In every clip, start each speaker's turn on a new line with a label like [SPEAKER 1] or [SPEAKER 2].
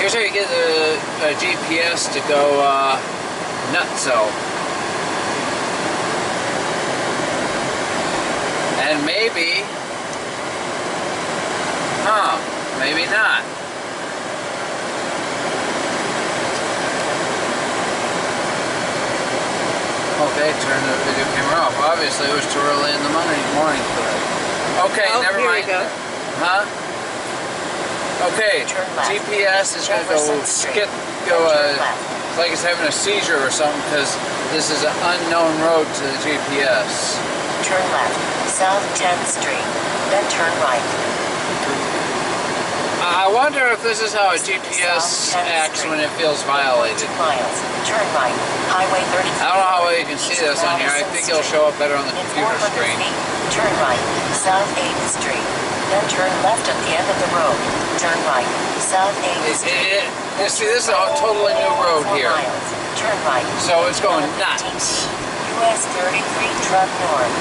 [SPEAKER 1] Here's how you get the GPS to go nutso. And maybe, maybe not. Okay, turn the video camera off. Obviously, it was too early in the morning for that. Okay, never mind.
[SPEAKER 2] Here we go.
[SPEAKER 1] Huh? Okay, GPS is going to go like it's having a seizure or something because this is an unknown road to the GPS.
[SPEAKER 3] Turn left, South 10th Street, then turn right.
[SPEAKER 1] I wonder if this is how a GPS acts when it feels violated.
[SPEAKER 3] 2 miles, turn right, Highway 33.
[SPEAKER 1] I don't know how well you can see this on here. I think it'll show up better on the computer screen.
[SPEAKER 3] Turn right, South 8th Street, then turn left at the end of the road. Turn right, South 8th Street.
[SPEAKER 1] You see, this is a totally new road here.
[SPEAKER 3] Turn right.
[SPEAKER 1] So it's going nuts.
[SPEAKER 3] US 33 truck north.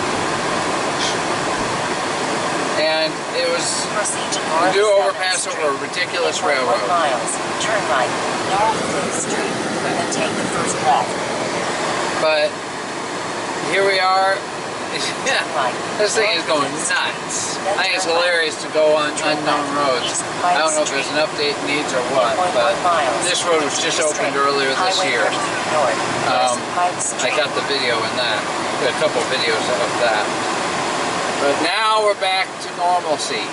[SPEAKER 1] And it was a new overpass over a ridiculous railroad.
[SPEAKER 3] 1 miles, turn right, North 5th Street, and then take the first left.
[SPEAKER 1] But here we are. This thing is going nuts. I think it's hilarious to go on unknown roads. I don't know if there's an update needs or what, but this road was just opened earlier this year. I got the video in that, a couple videos of that. But now we're back to normalcy.